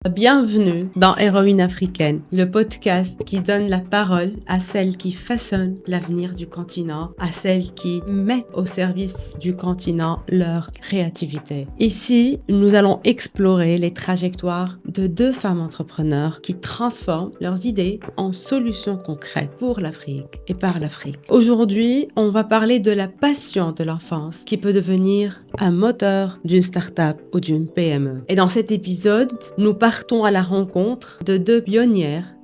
Bienvenue dans Héroïne africaine, le podcast qui donne la parole à celles qui façonnent l'avenir du continent, à celles qui mettent au service du continent leur créativité. Ici, nous allons explorer les trajectoires de deux femmes entrepreneurs qui transforment leurs idées en solutions concrètes pour l'Afrique et par l'Afrique. Aujourd'hui, on va parler de la passion de l'enfance qui peut devenir un moteur d'une start-up ou d'une PME. Et dans cet épisode, nous partons à la rencontre de deux pionnières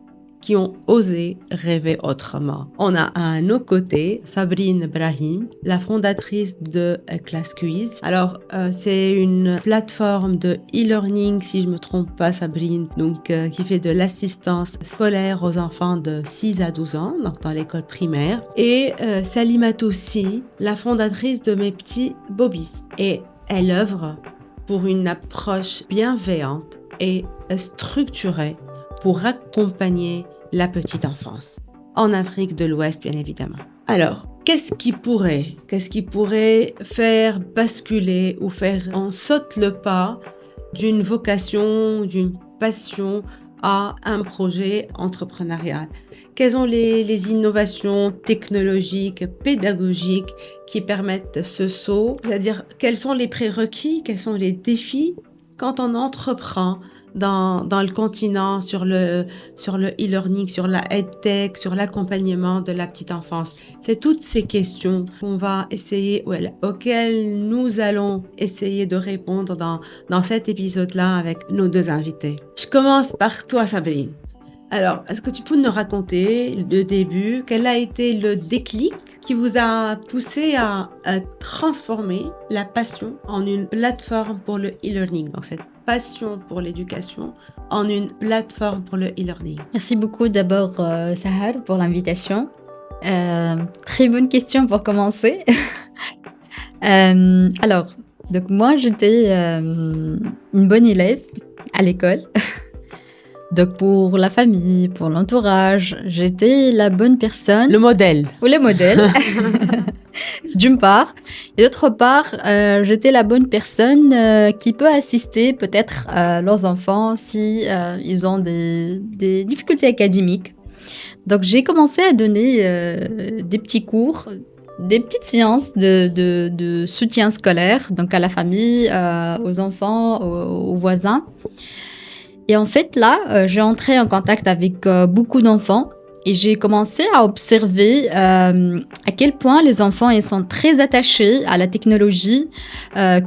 qui ont osé rêver autrement. On a à nos côtés Sabrine Brahim, la fondatrice de Class Quiz. Alors, c'est une plateforme de e-learning, si je ne me trompe pas, Sabrine, donc qui fait de l'assistance scolaire aux enfants de 6 à 12 ans, donc dans l'école primaire. Et Salima Toussi, la fondatrice de Mes Petits Bobbies. Et elle œuvre pour une approche bienveillante et structurée pour accompagner la petite enfance. En Afrique de l'Ouest, bien évidemment. Alors, qu'est-ce qui pourrait faire basculer ou faire en saute le pas d'une vocation, d'une passion à un projet entrepreneurial? Quelles sont les innovations technologiques, pédagogiques qui permettent ce saut? C'est-à-dire, quels sont les prérequis, quels sont les défis quand on entreprend dans le continent, sur le e-learning, sur la EdTech, sur l'accompagnement de la petite enfance? C'est toutes ces questions auxquelles nous allons essayer de répondre dans cet épisode-là avec nos deux invités. Je commence par toi, Sabrine. Alors, est-ce que tu peux nous raconter le début? Quel a été le déclic qui vous a poussé à transformer la passion en une plateforme pour le e-learning? Donc, cette passion pour l'éducation en une plateforme pour le e-learning. Merci beaucoup d'abord, Sahar, pour l'invitation. Très bonne question pour commencer. Alors, donc moi, j'étais une bonne élève à l'école. Donc pour la famille, pour l'entourage, j'étais la bonne personne. Le modèle. Ou le modèle, d'une part. Et d'autre part, j'étais la bonne personne qui peut assister peut-être leurs enfants si ils ont des difficultés académiques. Donc j'ai commencé à donner des petits cours, des petites séances de soutien scolaire, donc à la famille, aux enfants, aux voisins. Et en fait, là, j'ai entré en contact avec beaucoup d'enfants et j'ai commencé à observer à quel point les enfants ils sont très attachés à la technologie,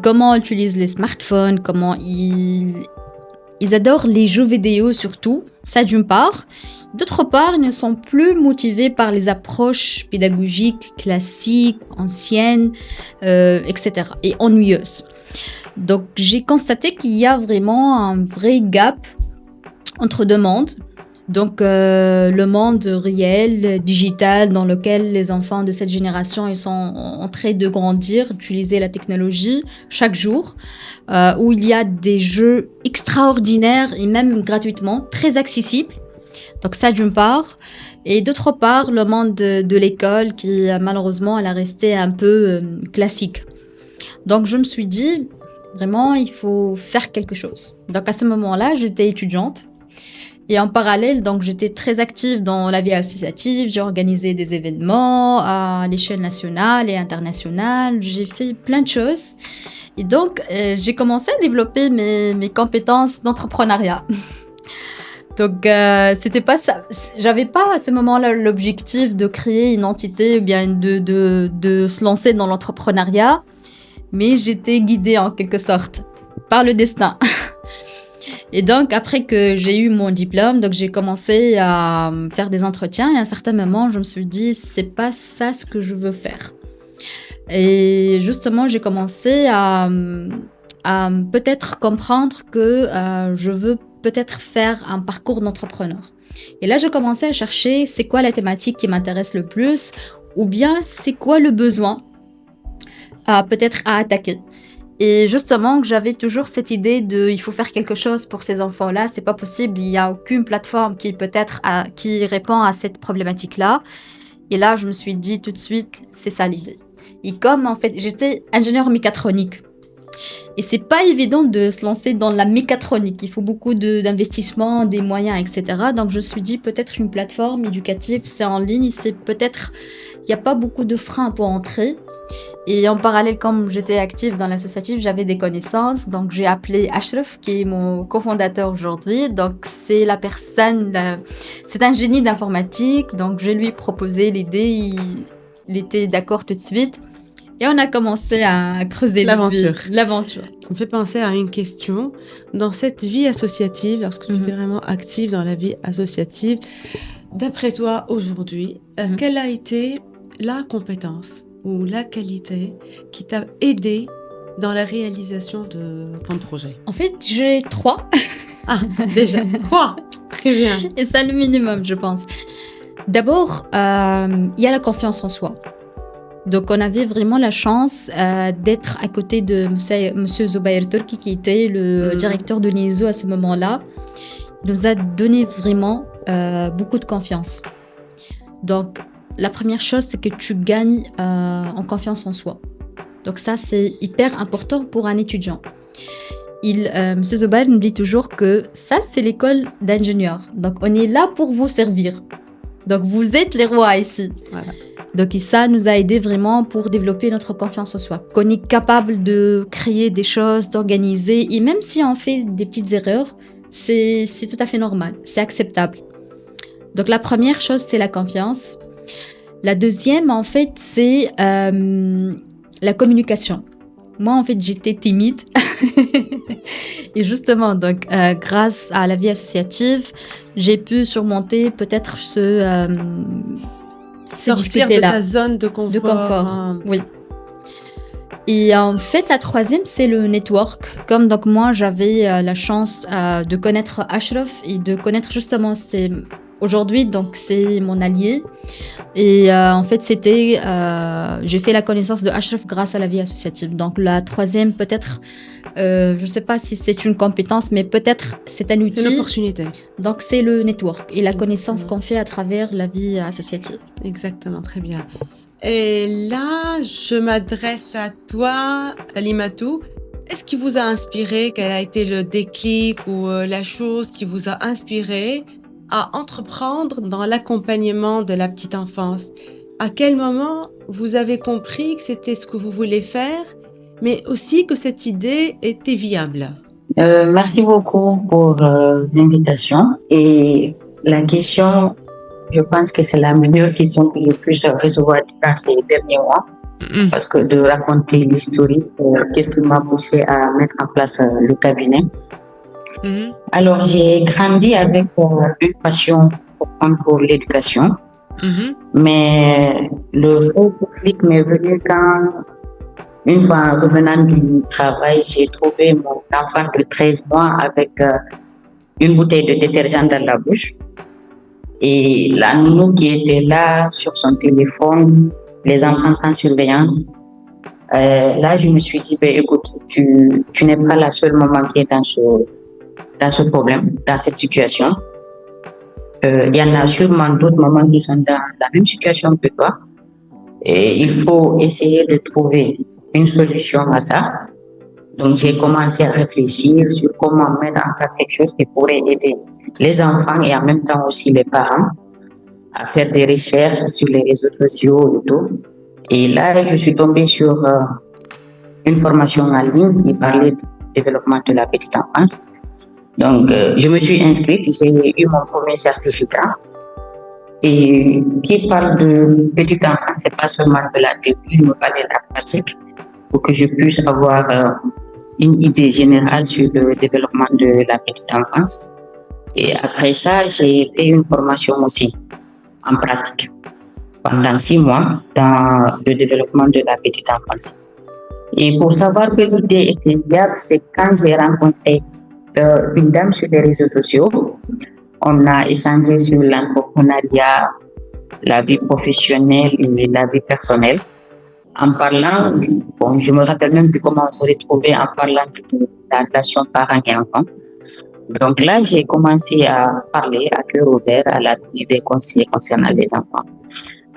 comment ils utilisent les smartphones, comment ils adorent les jeux vidéo surtout, ça d'une part. D'autre part, ils ne sont plus motivés par les approches pédagogiques classiques, anciennes, etc. et ennuyeuses. Donc, j'ai constaté qu'il y a vraiment un vrai gap entre deux mondes. Donc, le monde réel, digital, dans lequel les enfants de cette génération ils sont en train de grandir, d'utiliser la technologie chaque jour, où il y a des jeux extraordinaires et même gratuitement, très accessibles. Donc, ça d'une part. Et d'autre part, le monde de l'école qui, malheureusement, elle a resté un peu classique. Donc, je me suis dit... Vraiment, il faut faire quelque chose. Donc, à ce moment-là, j'étais étudiante. Et en parallèle, donc, j'étais très active dans la vie associative. J'ai organisé des événements à l'échelle nationale et internationale. J'ai fait plein de choses. Et donc, j'ai commencé à développer mes compétences d'entrepreneuriat. Donc, c'était pas ça. J'avais pas à ce moment-là l'objectif de créer une entité ou bien de se lancer dans l'entrepreneuriat. Mais j'étais guidée en quelque sorte par le destin. Et donc, après que j'ai eu mon diplôme, donc j'ai commencé à faire des entretiens et à un certain moment, je me suis dit, c'est pas ça ce que je veux faire. Et justement, j'ai commencé à peut-être comprendre que je veux peut-être faire un parcours d'entrepreneur. Et là, j'ai commencé à chercher c'est quoi la thématique qui m'intéresse le plus ou bien c'est quoi le besoin peut-être à attaquer. Et justement, j'avais toujours cette idée de il faut faire quelque chose pour ces enfants-là, c'est pas possible, il n'y a aucune plateforme qui répond à cette problématique-là. Et là, je me suis dit tout de suite, c'est ça l'idée. Et comme en fait, j'étais ingénieure mécatronique, Et c'est pas évident de se lancer dans la mécatronique. Il faut beaucoup d'investissement, des moyens, etc. Donc, je me suis dit, peut-être une plateforme éducative, c'est en ligne, c'est peut-être, il n'y a pas beaucoup de freins pour entrer. Et en parallèle, comme j'étais active dans l'associatif, j'avais des connaissances. Donc, j'ai appelé Ashraf, qui est mon cofondateur aujourd'hui. Donc, c'est c'est un génie d'informatique. Donc, je lui ai proposé l'idée. Il était d'accord tout de suite. Et on a commencé à creuser l'aventure. Ça me fait penser à une question. Dans cette vie associative, lorsque tu es vraiment active dans la vie associative, d'après toi, aujourd'hui, quelle a été la compétence ou la qualité qui t'a aidé dans la réalisation de ton projet? En fait, j'ai 3. Ah, déjà 3. Très bien. Et c'est le minimum, je pense. D'abord, il y a la confiance en soi. Donc, on avait vraiment la chance d'être à côté de Monsieur Zubair Turki, qui était le directeur de l'INSO à ce moment-là. Il nous a donné vraiment beaucoup de confiance. Donc, la première chose, c'est que tu gagnes en confiance en soi. Donc ça, c'est hyper important pour un étudiant. Monsieur Zubair nous dit toujours que ça, c'est l'école d'ingénieurs. Donc, on est là pour vous servir. Donc, vous êtes les rois ici. Voilà. Donc, ça nous a aidé vraiment pour développer notre confiance en soi. Qu'on est capable de créer des choses, d'organiser. Et même si on fait des petites erreurs, c'est tout à fait normal. C'est acceptable. Donc, la première chose, c'est la confiance. La deuxième, en fait, c'est la communication. Moi, en fait, j'étais timide. Et justement, donc, grâce à la vie associative, j'ai pu surmonter peut-être sortir de ta zone de confort. Oui. Et en fait, la troisième, c'est le network. Comme donc moi, j'avais la chance de connaître Ashraf et de connaître justement aujourd'hui, donc c'est mon allié. Et en fait, j'ai fait la connaissance de Ashraf grâce à la vie associative. Donc la troisième, peut-être, je ne sais pas si c'est une compétence, mais peut-être c'est un outil. C'est une opportunité. Donc c'est le network et la connaissance qu'on fait à travers la vie associative. Exactement, très bien. Et là, je m'adresse à toi, Alimatou. Est-ce qui vous a inspiré? Quel a été le déclic ou la chose qui vous a inspiré à entreprendre dans l'accompagnement de la petite enfance? À quel moment vous avez compris que c'était ce que vous voulez faire, mais aussi que cette idée était viable? Merci beaucoup pour l'invitation. Et la question, je pense que c'est la meilleure question que je puisse recevoir dans ces derniers mois. Parce que de raconter l'historique, qu'est-ce qui m'a poussé à mettre en place le cabinet. Alors, j'ai grandi avec une passion pour l'éducation, mais le gros déclic m'est venu quand, une fois revenant du travail, j'ai trouvé mon enfant de 13 mois avec une bouteille de détergent dans la bouche. Et la nounou qui était là sur son téléphone, les enfants sans surveillance. Là, je me suis dit, écoute, tu n'es pas la seule maman qui est dans ce problème, dans cette situation. Il y en a sûrement d'autres mamans qui sont dans la même situation que toi. Et il faut essayer de trouver une solution à ça. Donc, j'ai commencé à réfléchir sur comment mettre en place quelque chose qui pourrait aider les enfants et en même temps aussi les parents à faire des recherches sur les réseaux sociaux et tout. Et là, je suis tombée sur une formation en ligne qui parlait du développement de la petite enfance. Donc, je me suis inscrite, j'ai eu mon premier certificat. Et qui parle de petite enfance, c'est pas seulement de la théorie, mais pas de la pratique, pour que je puisse avoir une idée générale sur le développement de la petite enfance. Et après ça, j'ai fait une formation aussi en pratique pendant 6 mois dans le développement de la petite enfance. Et pour savoir que l'idée était viable, c'est quand j'ai rencontré une dame sur les réseaux sociaux. On a échangé sur l'entrepreneuriat, la vie professionnelle et la vie personnelle. En parlant, je me rappelle même plus comment on s'est retrouvés en parlant de la relation parents et enfants. Donc là, j'ai commencé à parler à cœur ouvert à la des conseillers concernant les enfants.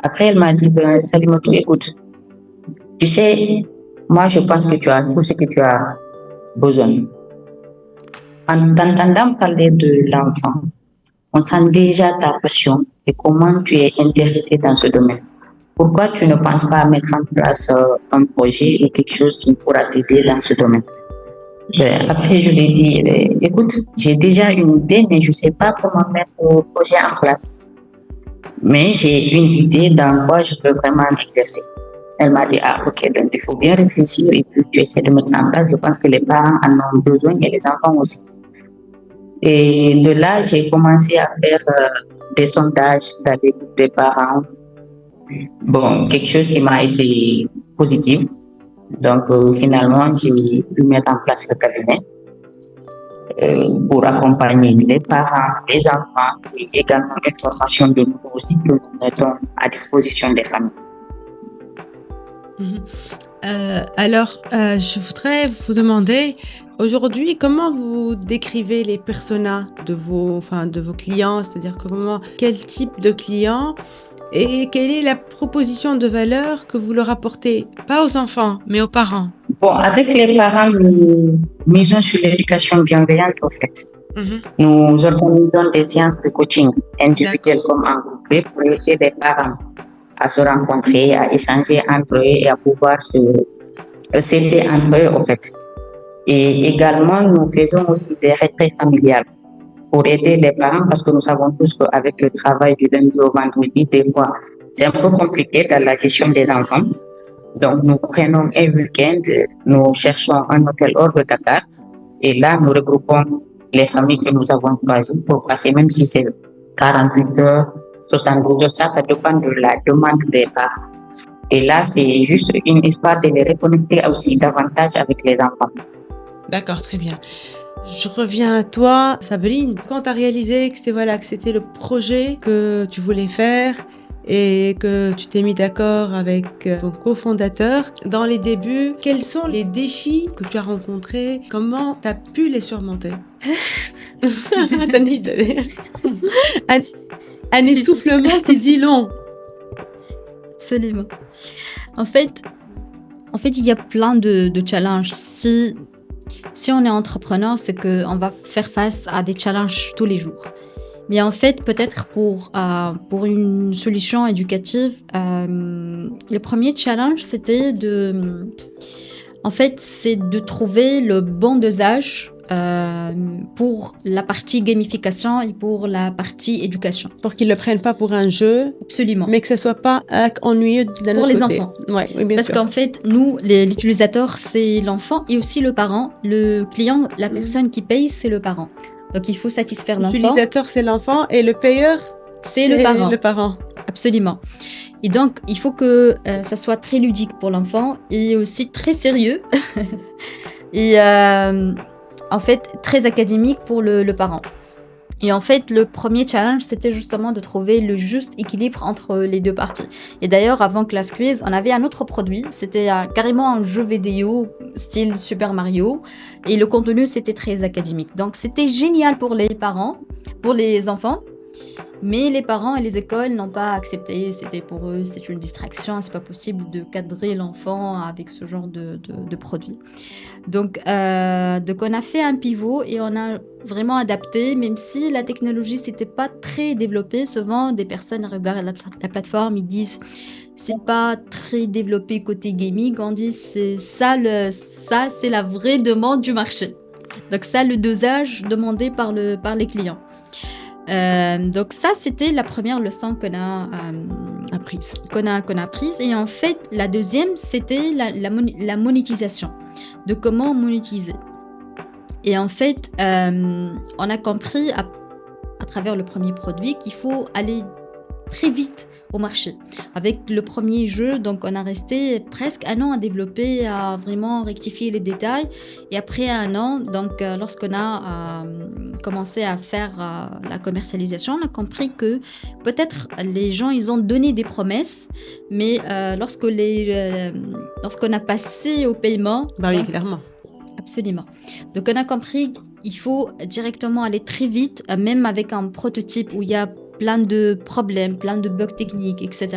Après, elle m'a dit, Salimatou, écoute, tu sais, moi, je pense que tu as tout ce que tu as besoin. En t'entendant parler de l'enfant, on sent déjà ta passion et comment tu es intéressé dans ce domaine. Pourquoi tu ne penses pas à mettre en place un projet ou quelque chose qui pourra t'aider dans ce domaine? Après, je lui ai dit, écoute, j'ai déjà une idée, mais je ne sais pas comment mettre le projet en place. Mais j'ai une idée dans quoi je peux vraiment exercer. Elle m'a dit, ah ok, donc il faut bien réfléchir et puis tu essaies de mettre ça en place. Je pense que les parents en ont besoin et les enfants aussi. Et de là, j'ai commencé à faire des sondages dans les groupes des parents. Bon, quelque chose qui m'a été positif. Donc, finalement, j'ai pu mettre en place le cabinet pour accompagner les parents, les enfants et également une formation de nous aussi que nous mettons à disposition des familles. Alors, je voudrais vous demander, aujourd'hui, comment vous décrivez les personas de vos clients, c'est-à-dire quel type de clients et quelle est la proposition de valeur que vous leur apportez, pas aux enfants, mais aux parents? Bon, avec les parents, nous misons sur l'éducation bienveillante, en fait. Nous organisons des séances de coaching individuelles comme en groupe pour aider les parents à se rencontrer, à échanger entre eux et à pouvoir s'aider entre eux, en fait. Et également, nous faisons aussi des retraites familiales pour aider les parents parce que nous savons tous qu'avec le travail du lundi au vendredi, des fois, c'est un peu compliqué dans la gestion des enfants. Donc, nous prenons un week-end, nous cherchons un hôtel hors de Dakar et là, nous regroupons les familles que nous avons choisies pour passer, même si c'est 48 heures, 72 heures, ça dépend de la demande des parents. Et là, c'est juste une histoire de les reconnecter aussi davantage avec les enfants. D'accord, très bien. Je reviens à toi, Sabrine. Quand tu as réalisé que c'était le projet que tu voulais faire et que tu t'es mis d'accord avec ton cofondateur, dans les débuts, quels sont les défis que tu as rencontrés? Comment tu as pu les surmonter? Un essoufflement qui dit long. Absolument. En fait, il y a plein de challenges. Si on est entrepreneur, c'est qu'on va faire face à des challenges tous les jours. Mais en fait, peut-être pour une solution éducative, le premier challenge, c'était de trouver le bon dosage pour la partie gamification et pour la partie éducation. Pour qu'ils ne le prennent pas pour un jeu. Absolument. Mais que ce ne soit pas ennuyeux d'un autre côté. Pour les enfants. Ouais, oui, bien Parce sûr. qu'en fait, nous, l'utilisateur, c'est l'enfant et aussi le parent. Le client, la personne qui paye, c'est le parent. Donc, il faut satisfaire l'enfant. L'utilisateur, c'est l'enfant et le payeur, c'est le parent. Absolument. Et donc, il faut que ça soit très ludique pour l'enfant et aussi très sérieux. Et en fait, très académique pour le parent. Et en fait, le premier challenge, c'était justement de trouver le juste équilibre entre les deux parties. Et d'ailleurs, avant Class Quiz, on avait un autre produit. C'était carrément un jeu vidéo style Super Mario. Et le contenu, c'était très académique. Donc, c'était génial pour les parents, pour les enfants. Mais les parents et les écoles n'ont pas accepté. C'était pour eux, c'est une distraction. C'est pas possible de cadrer l'enfant avec ce genre de produit. Donc, on a fait un pivot et on a vraiment adapté, même si la technologie c'était pas très développée. Souvent, des personnes regardent la plateforme, ils disent c'est pas très développé côté gaming. On dit c'est ça c'est la vraie demande du marché. Donc ça, le dosage demandé par les clients. Donc ça, c'était la première leçon qu'on a apprise. Et en fait, la deuxième, c'était la monétisation, de comment monétiser. Et en fait, on a compris à travers le premier produit qu'il faut aller très vite au marché. Avec le premier jeu, donc on a resté presque 1 an à développer, à vraiment rectifier les détails. Et après 1 an, donc lorsqu'on a commencé à faire la commercialisation, on a compris que peut-être les gens, ils ont donné des promesses, mais lorsqu'on a passé au paiement... Bah oui, clairement. Absolument. Donc on a compris qu'il faut directement aller très vite, même avec un prototype où il y a plein de problèmes, plein de bugs techniques, etc.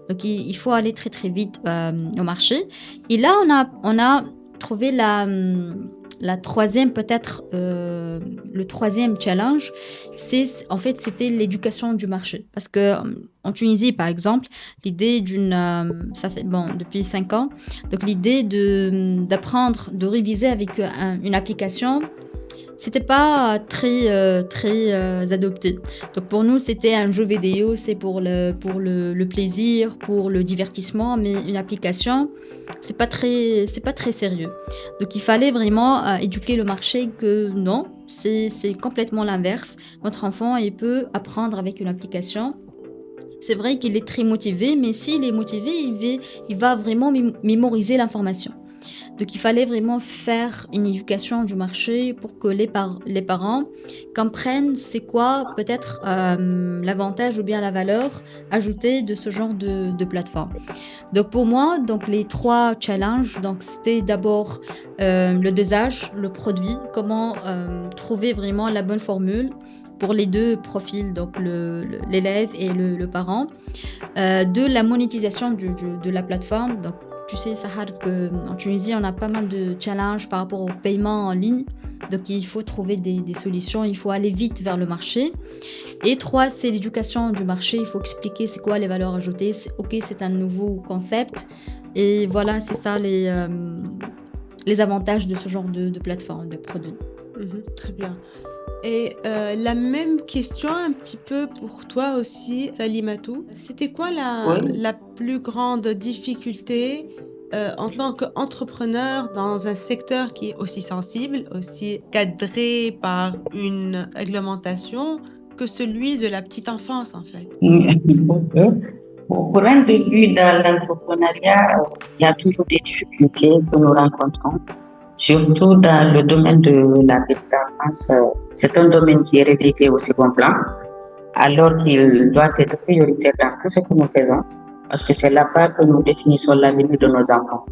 Donc, il faut aller très, très vite au marché. Et là, on a trouvé la troisième, peut-être, le troisième challenge, c'était l'éducation du marché. Parce que en Tunisie, par exemple, l'idée ça fait, depuis 5 ans, donc l'idée d'apprendre, de réviser avec une application, c'était pas très adopté. Donc pour nous, c'était un jeu vidéo, c'est pour le plaisir, pour le divertissement, mais une application, c'est pas très sérieux. Donc il fallait vraiment éduquer le marché que non, c'est complètement l'inverse. Votre enfant, il peut apprendre avec une application. C'est vrai qu'il est très motivé, mais s'il est motivé, il va vraiment mémoriser l'information. Donc, il fallait vraiment faire une éducation du marché pour que les parents comprennent c'est quoi peut-être l'avantage ou bien la valeur ajoutée de ce genre de plateforme. Donc, pour moi, les 3 challenges, c'était d'abord le dosage, le produit, comment trouver vraiment la bonne formule pour les 2 profils, donc l'élève et le parent. De la monétisation de la plateforme. Donc, tu sais, Sahar, qu'en Tunisie, on a pas mal de challenges par rapport au paiement en ligne. Donc, il faut trouver des solutions, il faut aller vite vers le marché. Et 3, c'est l'éducation du marché. Il faut expliquer c'est quoi les valeurs ajoutées. C'est un nouveau concept. Et voilà, c'est ça les avantages de ce genre de plateforme, de produit. Très bien. Et la même question un petit peu pour toi aussi, Salimatou. C'était quoi la plus grande difficulté en tant qu'entrepreneur dans un secteur qui est aussi sensible, aussi cadré par une réglementation que celui de la petite enfance, en fait? Pour un début dans l'entrepreneuriat, il y a toujours des difficultés que nous rencontrons. Surtout dans le domaine de la petite enfance, c'est un domaine qui est relégué au second plan, alors qu'il doit être prioritaire dans tout ce que nous faisons, parce que c'est là-bas que nous définissons l'avenir de nos enfants.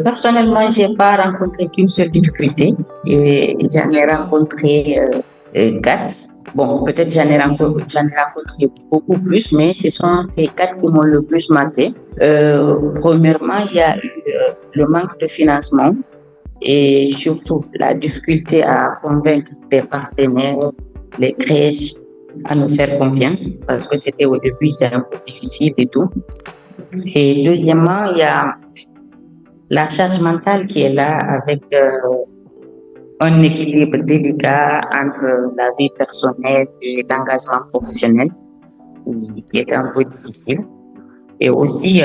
Personnellement, je n'ai pas rencontré qu'une seule difficulté, et j'en ai rencontré 4. Bon, peut-être j'en ai rencontré beaucoup plus, mais ce sont ces 4 qui m'ont le plus marqué. Premièrement, il y a eu le manque de financement, et surtout la difficulté à convaincre des partenaires, les crèches, à nous faire confiance, parce que c'était au début, c'est un peu difficile et tout. Et deuxièmement, il y a la charge mentale qui est là avec un équilibre délicat entre la vie personnelle et l'engagement professionnel, qui est un peu difficile. Et aussi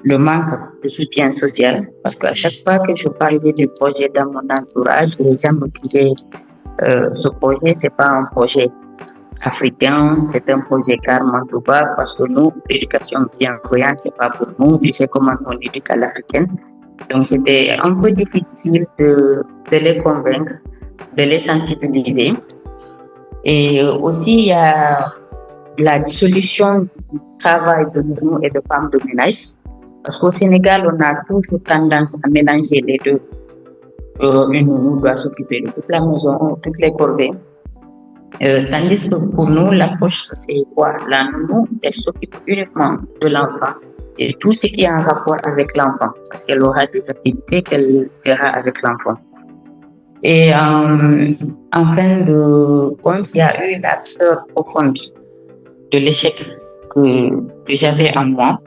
le manque de soutien social, parce qu'à chaque fois que je parlais du projet dans mon entourage, les gens me disaient ce projet, c'est pas un projet africain, c'est un projet carrément tout bas, parce que nous, l'éducation bienveillante, c'est pas pour nous, tu sais comment on éduque à l'africaine. Donc c'était un peu difficile de les convaincre, de les sensibiliser. Et aussi, il y a la dissolution du travail de nous et de femmes de ménage. Parce qu'au Sénégal, on a toujours tendance à mélanger les deux. Une nounou doit s'occuper de toute la maison, toutes les corvées. Tandis que pour nous, l'approche, c'est quoi? La nounou, elle s'occupe uniquement de l'enfant et tout ce qui est en rapport avec l'enfant, parce qu'elle aura des activités qu'elle fera avec l'enfant. Et en fin de compte, il y a eu la peur profonde de l'échec que j'avais en moi,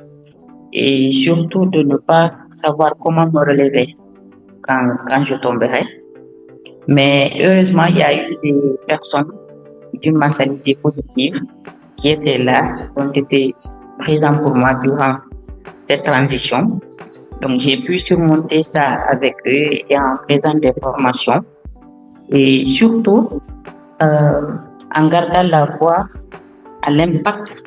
et surtout de ne pas savoir comment me relever quand je tomberais. Mais heureusement, il y a eu des personnes d'une mentalité positive qui étaient là, qui ont été présentes pour moi durant cette transition. Donc, j'ai pu surmonter ça avec eux et en faisant des formations. Et surtout, en gardant la voix à l'impact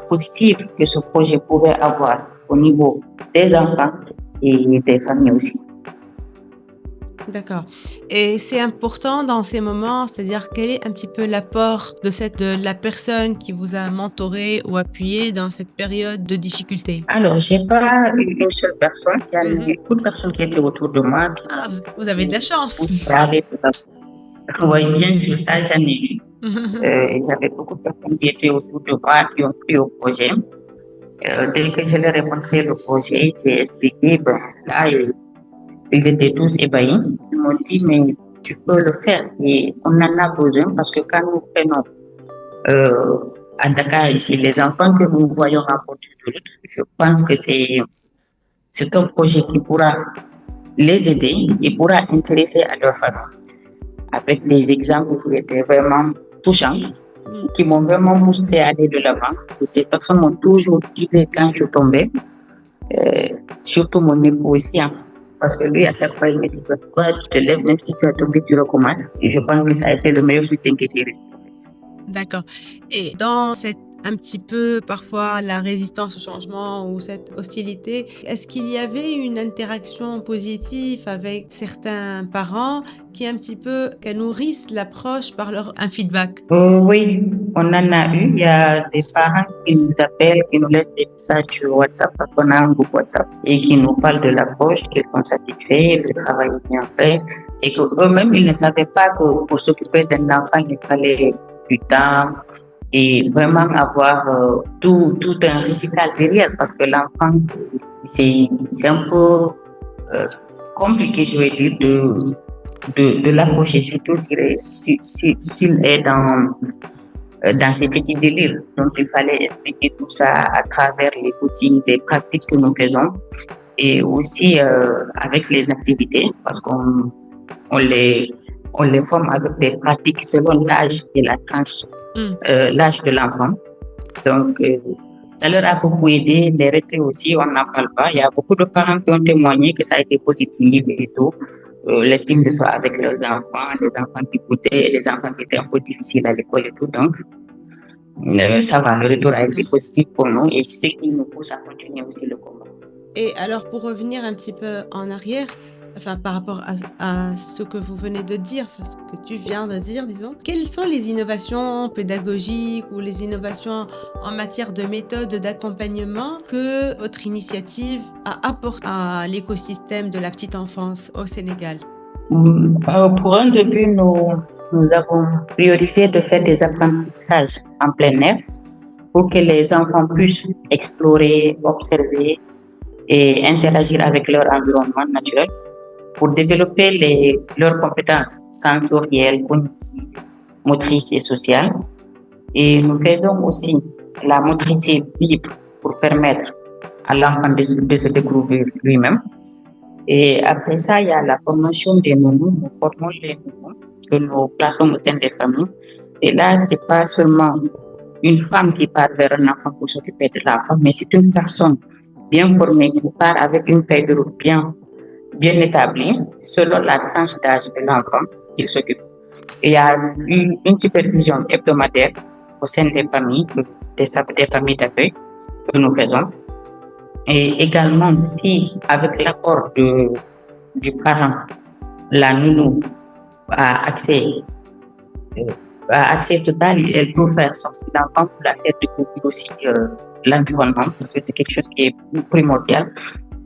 positif que ce projet pouvait avoir au niveau des enfants et des familles aussi. D'accord. Et c'est important dans ces moments, c'est-à-dire quel est un petit peu l'apport de la personne qui vous a mentoré ou appuyé dans cette période de difficulté? Alors, j'ai pas eu une seule personne, il y a eu beaucoup de personnes qui étaient autour de moi. Vous avez de la chance. Oui, bien sûr, ça, j'en ai eu. Il y avait beaucoup de personnes qui étaient autour de moi, qui ont pris au projet. Dès que je leur ai montré le projet, j'ai expliqué, ben, là, ils étaient tous ébahis. Ils m'ont dit, mais tu peux le faire. Et on en a besoin parce que quand nous prenons à Dakar, ici, les enfants que nous voyons à côté de l'autre, je pense que c'est un projet qui pourra les aider et pourra intéresser à leur famille. Avec des exemples qui étaient vraiment touchants, qui m'ont vraiment poussé à aller de l'avant. Et ces personnes m'ont toujours dit que quand je tombais, surtout mon époux aussi, hein, parce que lui, à chaque fois, il me dit, toi, tu te lèves, même si tu as tombé, tu recommences. Et je pense que ça a été le meilleur soutien que j'ai reçu. D'accord. Et dans cette un petit peu parfois la résistance au changement ou cette hostilité, est-ce qu'il y avait une interaction positive avec certains parents qui un petit peu qui nourrissent l'approche par un feedback? Oui, on en a eu. Il y a des parents qui nous appellent, qui nous laissent des messages sur WhatsApp, parce qu'on a un groupe WhatsApp, et qui nous parlent de l'approche, qu'ils sont satisfaits, le travail est bien fait, et qu'eux-mêmes, ils ne savaient pas que pour s'occuper d'un enfant, il fallait du temps et vraiment avoir tout un récital derrière, parce que l'enfant, c'est un peu compliqué, je vais dire, de l'approcher, surtout s'il est dans ces petits délires. Donc, il fallait expliquer tout ça à travers les routines, des pratiques que nous faisons et aussi avec les activités, parce qu'on les forme avec des pratiques selon l'âge et la tranche, l'âge de l'enfant. Donc, ça leur a beaucoup aidé. Les retraits aussi, on n'en parle pas. Il y a beaucoup de parents qui ont témoigné que ça a été positif et tout. L'estime de soi avec leurs enfants, les enfants qui écoutaient, les enfants qui étaient un peu difficiles à l'école et tout. Donc, ça va, le retour a été positif pour nous et c'est ce qui nous pousse à continuer aussi le combat. Et alors, pour revenir un petit peu en arrière, enfin, par rapport à ce que vous venez de dire, enfin, ce que tu viens de dire, disons, quelles sont les innovations pédagogiques ou les innovations en matière de méthode d'accompagnement que votre initiative a apporté à l'écosystème de la petite enfance au Sénégal? Pour un début, nous avons priorisé de faire des apprentissages en plein air pour que les enfants puissent explorer, observer et interagir avec leur environnement naturel pour développer leurs compétences sensorielles, cognitives, motrices et sociales. Et nous faisons aussi la motricité libre pour permettre à l'enfant de se découvrir lui-même. Et après ça, il y a la formation des nounous. Nous formons les nounous que nous plaçons au sein des familles. Et là, ce n'est pas seulement une femme qui part vers un enfant pour s'occuper de l'enfant, mais c'est une personne bien formée qui part avec une feuille de route bien établie selon la tranche d'âge de l'enfant qu'il s'occupe. Et il y a une supervision hebdomadaire au sein des familles, des familles d'accueil que nous faisons. Et également, si avec l'accord du parent, la nounou a accès total, elle peut faire sortir l'enfant pour la faire découvrir aussi l'environnement, parce que c'est quelque chose qui est primordial.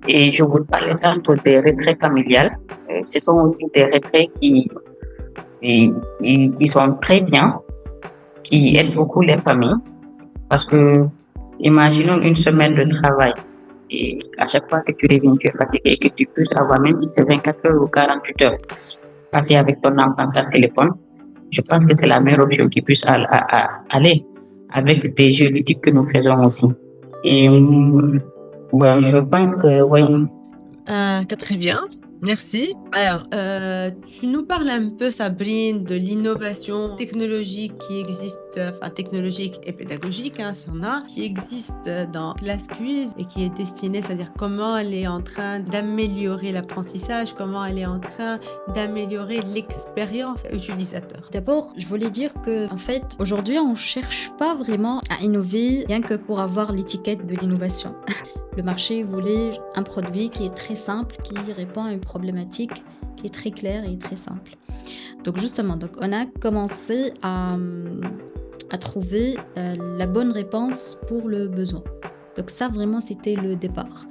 Et je vous parle tantôt des retraits familiales. Ce sont aussi des retraits qui sont très bien, qui aident beaucoup les familles, parce que imaginons une semaine de travail. Et à chaque fois que tu reviens, tu es fatigué et que tu puisses avoir, même si c'est 24 heures ou 48 heures, passer avec ton enfant par téléphone, je pense que c'est la meilleure option qui puisse aller avec des jeux du type que nous faisons aussi. Et je pense que oui. Très bien. Merci. Alors, tu nous parles un peu, Sabrine, de l'innovation technologique qui existe, enfin technologique et pédagogique, hein, si on a, qui existe dans Class Quiz et qui est destinée, c'est-à-dire comment elle est en train d'améliorer l'apprentissage, comment elle est en train d'améliorer l'expérience utilisateur. D'abord, je voulais dire que, en fait, aujourd'hui, on cherche pas vraiment à innover rien que pour avoir l'étiquette de l'innovation. Le marché voulait un produit qui est très simple, qui répond à une problématique qui est très claire et très simple. Donc justement, on a commencé à trouver la bonne réponse pour le besoin. Donc ça, vraiment, c'était le départ.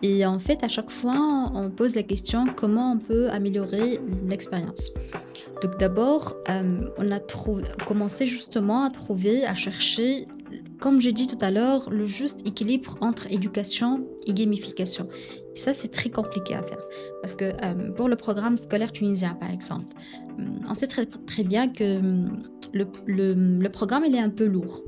Et en fait, à chaque fois, on pose la question comment on peut améliorer l'expérience. Donc d'abord, on a commencé justement à chercher, comme j'ai dit tout à l'heure, le juste équilibre entre éducation et gamification. Et ça, c'est très compliqué à faire. Parce que pour le programme scolaire tunisien, par exemple, on sait très, très bien que le programme, il est un peu lourd.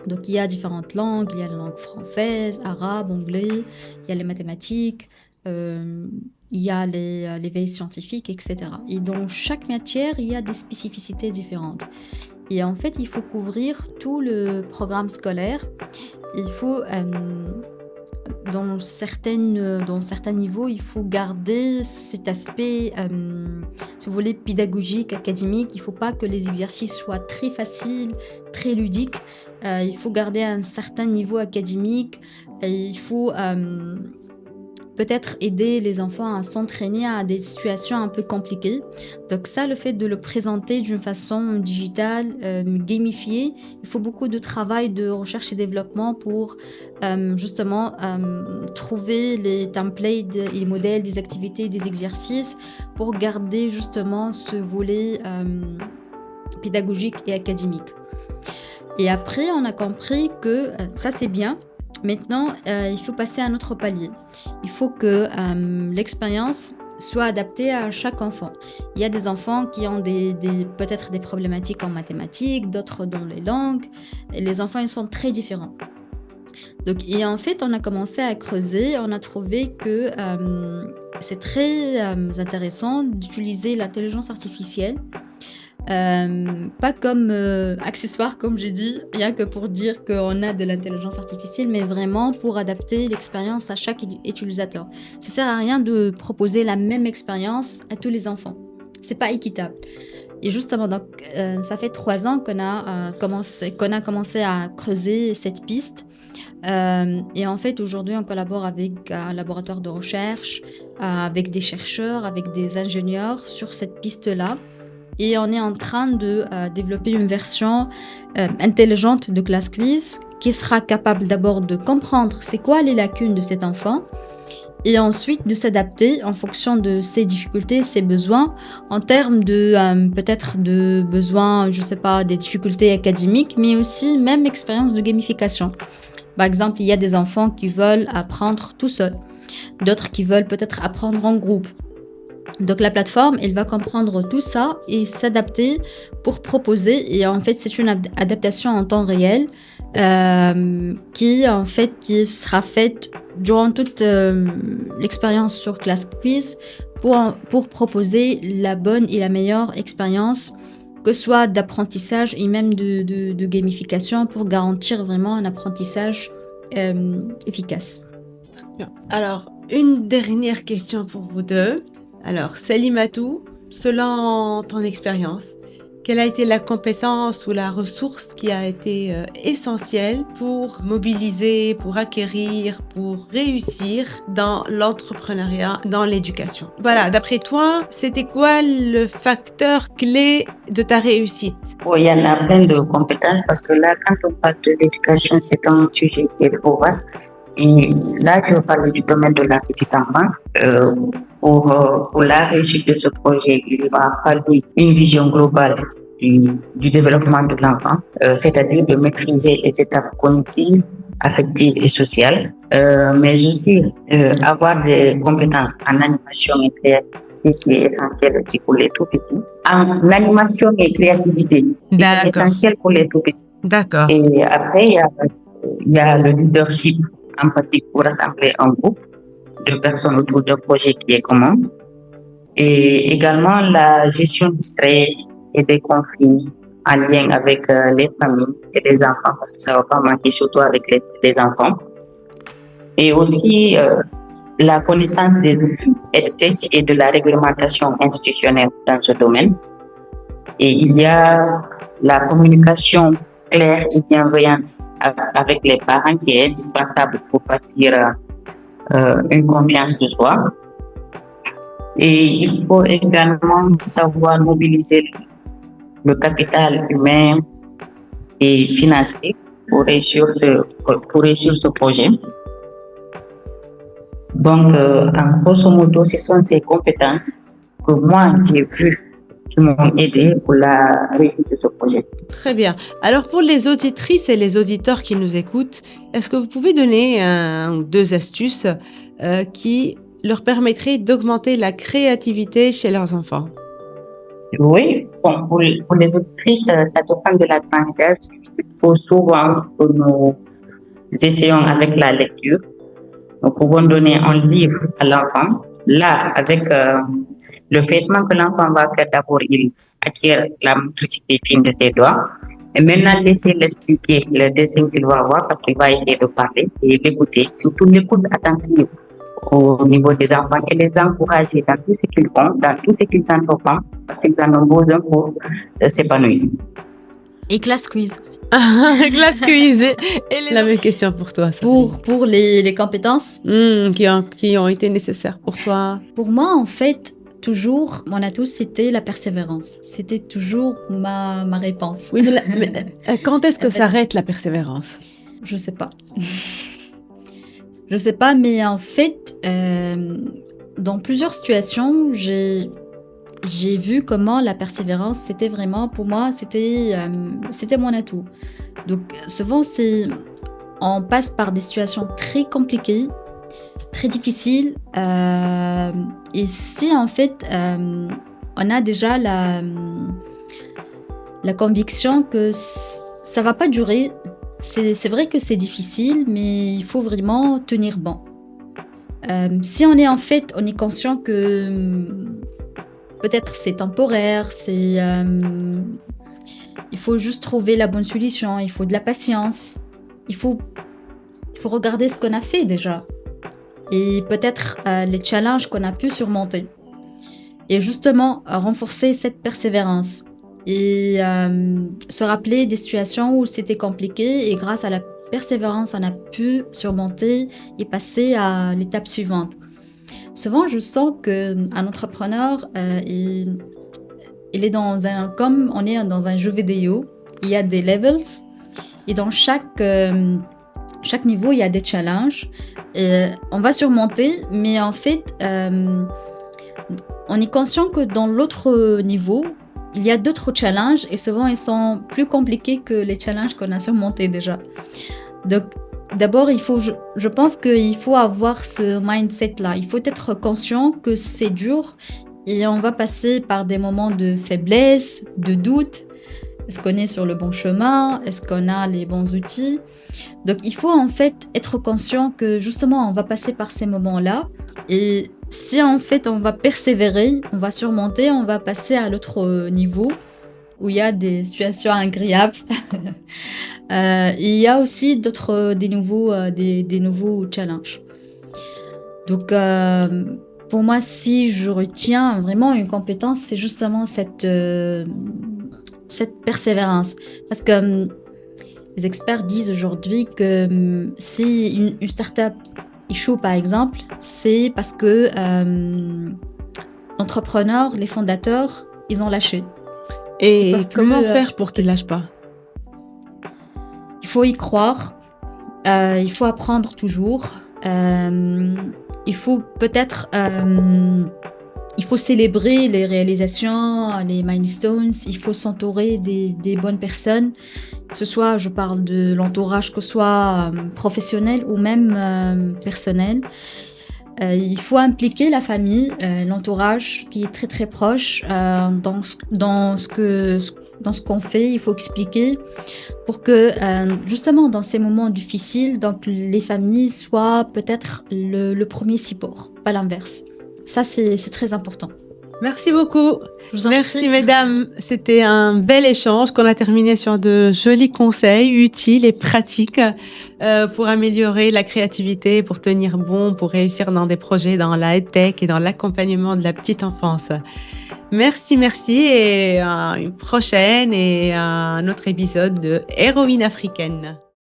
Donc il y a différentes langues, il y a la langue française, arabe, anglais, il y a les mathématiques, il y a les veilles scientifiques, etc. Et dans chaque matière, il y a des spécificités différentes. Et en fait, il faut couvrir tout le programme scolaire. Il faut, dans certains niveaux, il faut garder cet aspect, si vous voulez, pédagogique, académique. Il ne faut pas que les exercices soient très faciles, très ludiques. Il faut garder un certain niveau académique. Il faut peut-être aider les enfants à s'entraîner à des situations un peu compliquées. Donc ça, le fait de le présenter d'une façon digitale, gamifiée, il faut beaucoup de travail de recherche et développement pour justement trouver les templates et les modèles des activités, des exercices pour garder justement ce volet pédagogique et académique. Et après, on a compris que ça c'est bien. Maintenant, il faut passer à un autre palier. Il faut que l'expérience soit adaptée à chaque enfant. Il y a des enfants qui ont peut-être des problématiques en mathématiques, d'autres dans les langues. Et les enfants, ils sont très différents. Donc, et en fait, on a commencé à creuser. On a trouvé que c'est très intéressant d'utiliser l'intelligence artificielle. Pas comme accessoire, comme j'ai dit, rien que pour dire qu'on a de l'intelligence artificielle, mais vraiment pour adapter l'expérience à chaque utilisateur. Ça sert à rien de proposer la même expérience à tous les enfants. C'est pas équitable. Et justement, donc, ça fait 3 ans qu'on a commencé à creuser cette piste. Et en fait, aujourd'hui, on collabore avec un laboratoire de recherche, avec des chercheurs, avec des ingénieurs sur cette piste-là. Et on est en train de développer une version intelligente de Class Quiz qui sera capable d'abord de comprendre c'est quoi les lacunes de cet enfant et ensuite de s'adapter en fonction de ses difficultés, ses besoins, en termes de peut-être de besoins, je sais pas, des difficultés académiques, mais aussi même expérience de gamification. Par exemple, il y a des enfants qui veulent apprendre tout seul, d'autres qui veulent peut-être apprendre en groupe. Donc la plateforme, elle va comprendre tout ça et s'adapter pour proposer. Et en fait, c'est une adaptation en temps réel qui sera faite durant toute l'expérience sur Class Quiz pour proposer la bonne et la meilleure expérience, que ce soit d'apprentissage et même de gamification, pour garantir vraiment un apprentissage efficace. Bien. Alors, une dernière question pour vous deux. Alors, Salimatou, selon ton expérience, quelle a été la compétence ou la ressource qui a été essentielle pour mobiliser, pour acquérir, pour réussir dans l'entrepreneuriat, dans l'éducation? Voilà, d'après toi, c'était quoi le facteur clé de ta réussite? Il y en a plein de compétences parce que là, quand on parle de l'éducation, c'est un sujet qui est trop vaste. Et là, je vais parler du domaine de la petite enfance. Pour la réussite de ce projet, il va falloir une vision globale du développement de l'enfant, c'est-à-dire de maîtriser les étapes cognitives, affectives et sociales, mais aussi avoir des compétences en animation et créativité qui est essentiel aussi pour les tout petits. En animation et créativité, c'est essentiel pour les tout petits. D'accord. Et après, il y a le leadership empathique pour rassembler un groupe de personnes autour d'un projet qui est commun. Et également la gestion du stress et des conflits en lien avec les familles et les enfants, parce que ça ne va pas manquer, surtout avec les enfants. Et aussi la connaissance des outils EdTech et de la réglementation institutionnelle dans ce domaine. Et il y a la communication claire et bienveillante avec les parents qui est indispensable pour bâtir une confiance de soi. Et il faut également savoir mobiliser le capital humain et financier pour réussir ce projet. Donc, en grosso modo, ce sont ces compétences que moi j'ai vues qui m'ont aidé pour la réussite de ce projet. Très bien. Alors pour les auditrices et les auditeurs qui nous écoutent, est-ce que vous pouvez donner un ou deux astuces qui leur permettraient d'augmenter la créativité chez leurs enfants? Oui, bon, pour les auditrices, ça dépend de la tranche d'âge. Il faut souvent que nous essayons avec la lecture. Nous pouvons donner un livre à l'enfant. Là, avec le traitement que l'enfant va faire, d'abord, il acquiert la motricité fine de ses doigts. Et maintenant, laisser l'expliquer le dessin qu'il va avoir parce qu'il va essayer de parler et l'écouter. Surtout l'écoute attentive au niveau des enfants et les encourager dans tout ce qu'ils font, dans tout ce qu'ils entreprennent, parce qu'ils en ont besoin pour s'épanouir. Et class quiz aussi. Classe quiz. Et la même question pour toi. Pour les compétences qui ont été nécessaires pour toi. Pour moi, en fait, toujours, mon atout, c'était la persévérance. C'était toujours ma réponse. Oui, mais quand est-ce que s'arrête la persévérance? Je sais pas. Je sais pas, mais en fait, dans plusieurs situations, j'ai vu comment la persévérance, c'était vraiment, pour moi, c'était mon atout. Donc, souvent, on passe par des situations très compliquées, très difficiles. Et si, en fait, on a déjà la conviction que ça va pas durer, c'est vrai que c'est difficile, mais il faut vraiment tenir bon. Si on est conscient que peut-être c'est temporaire, il faut juste trouver la bonne solution, il faut de la patience, il faut regarder ce qu'on a fait déjà et peut-être les challenges qu'on a pu surmonter et justement renforcer cette persévérance et se rappeler des situations où c'était compliqué et grâce à la persévérance on a pu surmonter et passer à l'étape suivante. Souvent, je sens qu'un entrepreneur, il est comme on est dans un jeu vidéo, il y a des levels et dans chaque niveau, il y a des challenges. Et on va surmonter, mais en fait, on est conscient que dans l'autre niveau, il y a d'autres challenges et souvent, ils sont plus compliqués que les challenges qu'on a surmontés déjà. Donc, d'abord, je pense qu'il faut avoir ce mindset-là. Il faut être conscient que c'est dur et on va passer par des moments de faiblesse, de doute. Est-ce qu'on est sur le bon chemin? Est-ce qu'on a les bons outils? Donc, il faut en fait être conscient que justement, on va passer par ces moments-là. Et si en fait, on va persévérer, on va surmonter, on va passer à l'autre niveau où il y a des situations agréables. Il y a aussi des nouveaux challenges. Donc, pour moi, si je retiens vraiment une compétence, c'est justement cette persévérance. Parce que les experts disent aujourd'hui que si une start-up échoue, par exemple, c'est parce que l'entrepreneur, les fondateurs, ils ont lâché. Et comment faire pour qu'ils ne lâchent pas? Il faut y croire, il faut apprendre toujours, il faut peut-être il faut célébrer les réalisations, les milestones, il faut s'entourer des bonnes personnes, que ce soit, je parle de l'entourage, que ce soit professionnel ou même personnel. Il faut impliquer la famille, l'entourage qui est très très proche dans ce qu'on fait. Il faut expliquer pour que justement dans ces moments difficiles, donc les familles soient peut-être le premier support, pas l'inverse. Ça c'est très important. Merci beaucoup. Merci prie. mesdames. C'était un bel échange qu'on a terminé sur de jolis conseils utiles et pratiques pour améliorer la créativité, pour tenir bon, pour réussir dans des projets dans la tech et dans l'accompagnement de la petite enfance. Merci et à une prochaine et à un autre épisode de Héroïne africaine.